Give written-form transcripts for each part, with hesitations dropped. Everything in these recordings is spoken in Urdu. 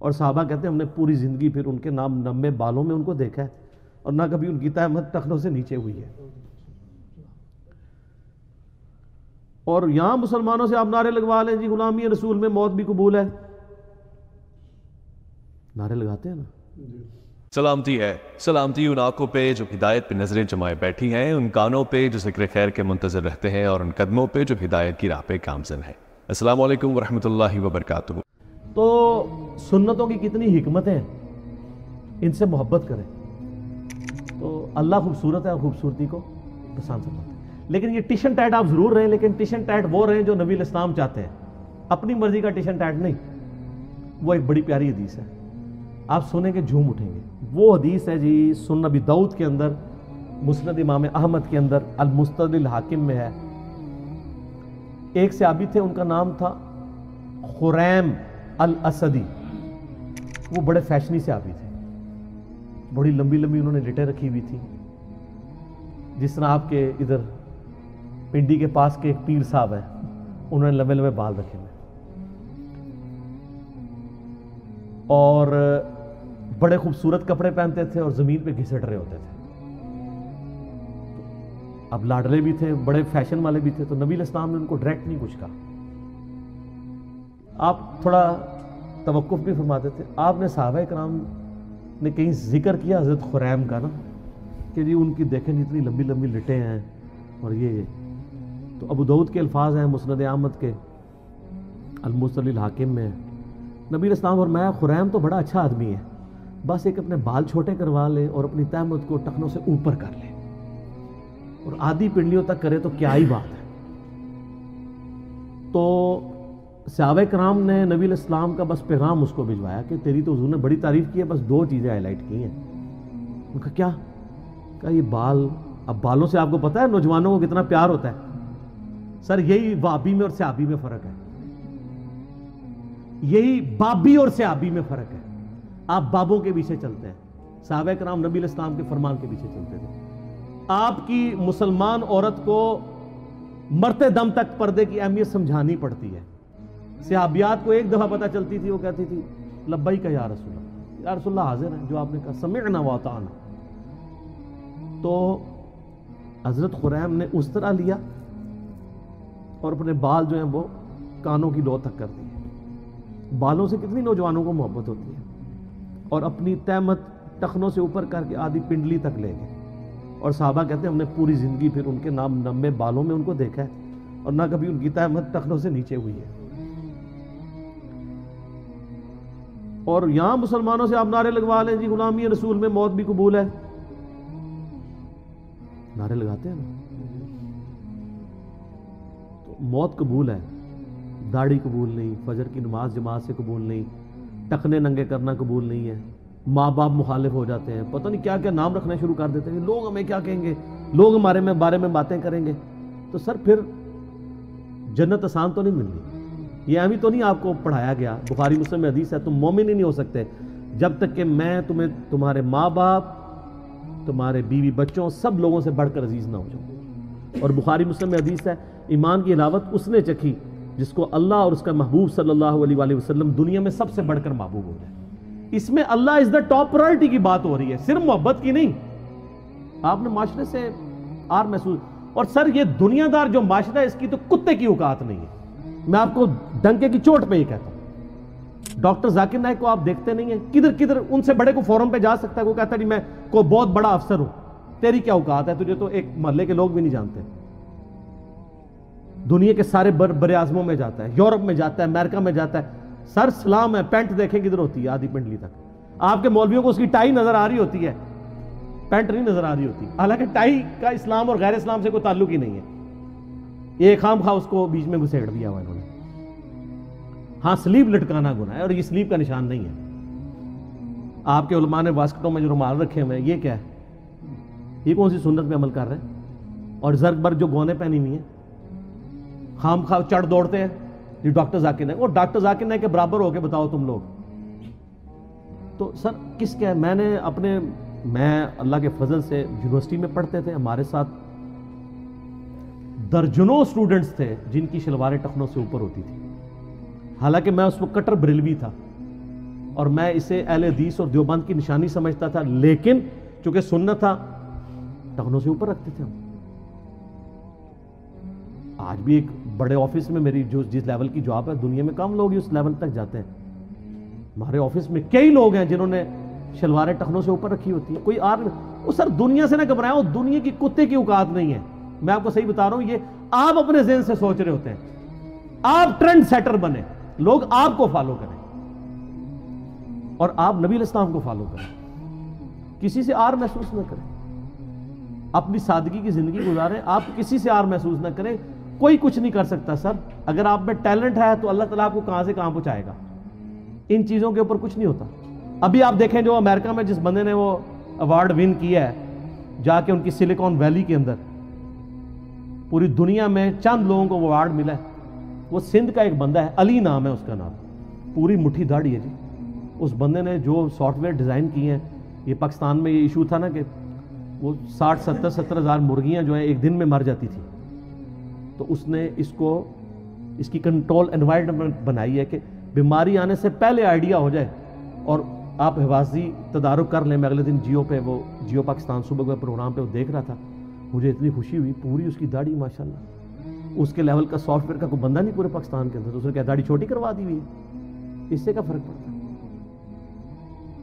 اور صحابہ کہتے ہیں ہم نے پوری زندگی پھر ان کے نام نمے بالوں میں ان کو دیکھا ہے اور نہ کبھی ان کی تہمت ٹخنوں سے نیچے ہوئی ہے. اور یہاں مسلمانوں سے آپ نعرے لگوا لیں جی غلامی رسول میں موت بھی قبول ہے. نعرے لگاتے ہیں نا. سلامتی ہے، سلامتی ان آنکھوں پہ جو ہدایت پہ نظریں جمائے بیٹھی ہیں، ان کانوں پہ جو ذکر خیر کے منتظر رہتے ہیں، اور ان قدموں پہ جو ہدایت کی راہ پہ گامزن ہے. السلام علیکم ورحمۃ اللہ وبرکاتہ. تو سنتوں کی کتنی حکمتیں ہیں، ان سے محبت کریں. تو اللہ خوبصورت ہے اور خوبصورتی کو پسند کرتا ہے. لیکن یہ ٹیشن ٹیٹ آپ ضرور رہیں، لیکن ٹیشن ٹیٹ وہ رہیں جو نبی الاسلام چاہتے ہیں، اپنی مرضی کا ٹیشن ٹیٹ نہیں. وہ ایک بڑی پیاری حدیث ہے، آپ سنیں گے جھوم اٹھیں گے. وہ حدیث ہے جی سنن ابی داؤد کے اندر، مسند امام احمد کے اندر، المستدرک الحاکم میں ہے. ایک صحابی تھے، ان کا نام تھا خریم الاسدی. وہ بڑے فیشنی صحابی تھے، بڑی لمبی لمبی انہوں نے لٹیں رکھی ہوئی تھی، جس طرح آپ کے ادھر پنڈی کے پاس کے ایک پیر صاحب ہیں، انہوں نے لمبے لمبے بال رکھے ہوئے اور بڑے خوبصورت کپڑے پہنتے تھے اور زمین پہ گھسٹ رہے ہوتے تھے. اب لاڈلے بھی تھے، بڑے فیشن والے بھی تھے، تو نبی الاسلام نے ان کو ڈائریکٹ نہیں کچھ کہا. آپ تھوڑا توقف بھی فرماتے تھے. آپ نے صحابہ کرام نے کہیں ذکر کیا حضرت خریم کا نا کہ جی ان کی دیکھیں اتنی لمبی لمبی لٹیں ہیں اور یہ. تو ابو داؤد کے الفاظ ہیں مسند احمد کے المستدرک الحاکم میں. نبی الاسلام فرمایا خریم تو بڑا اچھا آدمی ہے، بس ایک اپنے بال چھوٹے کروا لے اور اپنی تہمت کو ٹخنوں سے اوپر کر لے اور آدھی پنڈلیوں تک کرے تو کیا ہی بات ہے. تو صحابہ کرام نے نبی الاسلام کا بس پیغام اس کو بھجوایا کہ تیری تو حضور نے بڑی تعریف کی ہے، بس دو چیزیں ہائی لائٹ کی ہیں. ان کا کیا؟ کہا یہ بال. اب بالوں سے آپ کو پتا ہے نوجوانوں کو کتنا پیار ہوتا ہے. سر یہی وابی میں اور صحابی میں فرق ہے، یہی بابی اور صحابی میں فرق ہے. آپ بابوں کے پیچھے چلتے ہیں، صحابہ کرام نبی الاسلام کے فرمان کے پیچھے چلتے تھے. آپ کی مسلمان عورت کو مرتے دم تک پردے کی اہمیت سمجھانی پڑتی ہے. صحابیات کو ایک دفعہ پتہ چلتی تھی، وہ کہتی تھی لبیک یا رسول اللہ، یا رسول اللہ حاضر ہیں جو آپ نے کہا، سمعنا واطعنا. تو حضرت خریم نے اس طرح لیا اور اپنے بال جو ہیں وہ کانوں کی لو تک کر دیے. بالوں سے کتنی نوجوانوں کو محبت ہوتی ہے. اور اپنی تہمت ٹخنوں سے اوپر کر کے آدھی پنڈلی تک لے گئے. اور صحابہ کہتے ہیں ہم نے پوری زندگی پھر ان کے نام نمے بالوں میں ان کو دیکھا ہے اور نہ کبھی ان کی تہمت ٹخنوں سے نیچے ہوئی ہے. اور یہاں مسلمانوں سے آپ نعرے لگوا لیں جی غلامی رسول میں موت بھی قبول ہے. نعرے لگاتے ہیں نا. تو موت قبول ہے، داڑھی قبول نہیں، فجر کی نماز جماعت سے قبول نہیں، ٹخنے ننگے کرنا قبول نہیں ہے. ماں باپ مخالف ہو جاتے ہیں، پتہ نہیں کیا کیا نام رکھنا شروع کر دیتے ہیں، لوگ ہمیں کیا کہیں گے، لوگ ہمارے بارے میں باتیں کریں گے. تو سر پھر جنت آسان تو نہیں ملنی. یہ اہمی تو نہیں آپ کو پڑھایا گیا، بخاری مسلم میں حدیث ہے تم مومن ہی نہیں ہو سکتے جب تک کہ میں تمہیں تمہارے ماں باپ، تمہارے بیوی بچوں، سب لوگوں سے بڑھ کر عزیز نہ ہو جاؤں. اور بخاری مسلم میں حدیث ہے ایمان کی حلاوت اس نے چکھی جس کو اللہ اور اس کا محبوب صلی اللہ علیہ وآلہ وسلم دنیا میں سب سے بڑھ کر محبوب ہو جائے. اس میں اللہ از دا ٹاپ پرائرٹی کی بات ہو رہی ہے، صرف محبت کی نہیں. آپ نے معاشرے سے آر محسوس. اور سر یہ دنیا دار جو معاشرہ ہے اس کی تو کتے کی اوقات نہیں ہے. میں آپ کو ڈنکے کی چوٹ پہ ہی کہتا ہوں. ڈاکٹر ذاکر نائک کو آپ دیکھتے نہیں ہیں، کدھر کدھر ان سے بڑے کو فورم پہ جا سکتا ہے. وہ کہتا ہے میں کوئی بہت بڑا افسر ہوں. تیری کیا اوقات ہے، تجھے تو ایک محلے کے لوگ بھی نہیں جانتے. دنیا کے سارے بر اعظموں میں جاتا ہے، یورپ میں جاتا ہے، امریکہ میں جاتا ہے. سر سلام ہے، پینٹ دیکھیں کدھر ہوتی ہے آدھی پنڈلی تک. آپ کے مولویوں کو اس کی ٹائی نظر آ رہی ہوتی ہے، پینٹ نہیں نظر آ رہی ہوتی. حالانکہ ٹائی کا اسلام اور غیر اسلام سے کوئی تعلق ہی نہیں ہے. یہ خام خواہ اس کو بیچ میں گھسیڑ دیا ہوا انہوں نے. ہاں سلیب لٹکانا گناہ ہے اور یہ سلیب کا نشان نہیں ہے. آپ کے علماء نے واسکٹوں میں جو رومال رکھے ہوئے ہیں یہ کیا ہے؟ یہ کون سی سنت میں عمل کر رہے ہیں؟ اور زرگ بر جو گونے پہنی ہوئی ہیں خام خواہ چڑھ دوڑتے ہیں جی ڈاکٹر ذاکر نائک. اور ڈاکٹر ذاکر نائک کے برابر ہو کے بتاؤ تم لوگ. تو سر کس کیا ہے؟ میں اللہ کے فضل سے یونیورسٹی میں پڑھتے تھے، ہمارے ساتھ درجنوں اسٹوڈنٹس تھے جن کی شلواریں ٹخنوں سے اوپر ہوتی تھی. حالانکہ میں اس وقت کٹر بریلوی تھا. اور میں اسے اہل حدیث اور دیوبند کی نشانی سمجھتا تھا، لیکن چونکہ سنت تھا ٹخنوں سے اوپر رکھتے تھے ہم۔ آج بھی ایک بڑے آفس میں میری جس لیول کی جاب ہے، دنیا میں کم لوگ ہی اس لیول تک جاتے ہیں۔ ہمارے آفس میں کئی لوگ ہیں جنہوں نے شلواریں ٹخنوں سے اوپر رکھی ہوتی ہیں، کوئی وہ سر دنیا سے نہ گھبرائیں، وہ دنیا کی کتے کی اوقات نہیں ہے۔ میں آپ کو صحیح بتا رہا ہوں، یہ آپ اپنے ذہن سے سوچ رہے ہوتے ہیں۔ آپ ٹرینڈ سیٹر بنے، لوگ آپ کو فالو کریں اور آپ نبی علیہ السلام کو فالو کریں، کسی سے آر محسوس نہ کریں، اپنی سادگی کی زندگی گزاریں، آپ کسی سے آر محسوس نہ کریں۔ کوئی کچھ نہیں کر سکتا سر، اگر آپ میں ٹیلنٹ ہے تو اللہ تعالیٰ آپ کو کہاں سے کہاں پہنچائے گا، ان چیزوں کے اوپر کچھ نہیں ہوتا۔ ابھی آپ دیکھیں جو امریکہ میں جس بندے نے وہ ایوارڈ ون کیا ہے، جا کے ان کی سلیکون ویلی کے اندر، پوری دنیا میں چند لوگوں کو وہ ایوارڈ ملا ہے، وہ سندھ کا ایک بندہ ہے، علی نام ہے اس کا نام، پوری مٹھی داڑھی ہے جی۔ اس بندے نے جو سافٹ ویئر ڈیزائن کیے ہیں، یہ پاکستان میں یہ ایشو تھا نا کہ وہ 60-70 ہزار مرغیاں جو ہیں ایک دن میں مر جاتی تھی، تو اس نے اس کی کنٹرول انوائرمنٹ بنائی ہے کہ بیماری آنے سے پہلے آئیڈیا ہو جائے اور آپ حفاظتی تدارک کر لیں۔ میں اگلے دن جیو پہ، وہ جیو پاکستان صبح کے پروگرام پہ وہ دیکھ رہا تھا، مجھے اتنی خوشی ہوئی، پوری اس کی داڑھی ماشاءاللہ، اس کے لیول کا سافٹ ویئر کا کوئی بندہ نہیں پورے پاکستان کے اندر، تو اس نے کیا داڑھی چھوٹی کروا دی ہوئی ہے، اس سے کیا فرق پڑتا ہے؟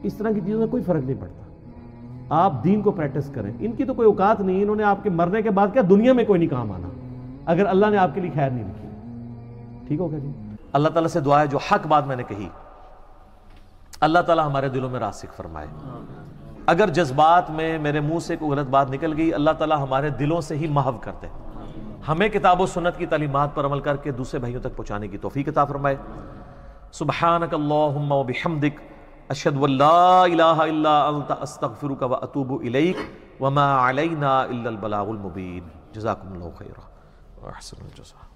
اس طرح کی چیزوں میں کوئی فرق نہیں پڑتا۔ آپ دین کو پریکٹس کریں، ان کی تو کوئی اوقات نہیں، انہوں نے آپ کے مرنے کے بعد کیا دنیا میں کوئی نہیں کام آنا اگر اللہ نے آپ کے لیے خیر نہیں لکھی۔ ٹھیک ہوگا جی؟ اللہ تعالیٰ سے دعا ہے جو حق بات میں نے کہی، اللہ تعالیٰ ہمارے دلوں میں راسخ فرمائے۔ اگر جذبات میں میرے منہ سے کوئی غلط بات نکل گئی، اللہ تعالیٰ ہمارے دلوں سے ہی محو کر دے، ہمیں کتاب و سنت کی تعلیمات پر عمل کر کے دوسرے بھائیوں تک پہنچانے کی توفیق عطا فرمائے۔ سبحانک اللہم و بحمدک، اشہد ان لا الہ الا انت، استغفرک و اتوب الیک، وما علینا الا البلاغ المبین۔ جزاکم اللہ خیرا، احسن الجزاء۔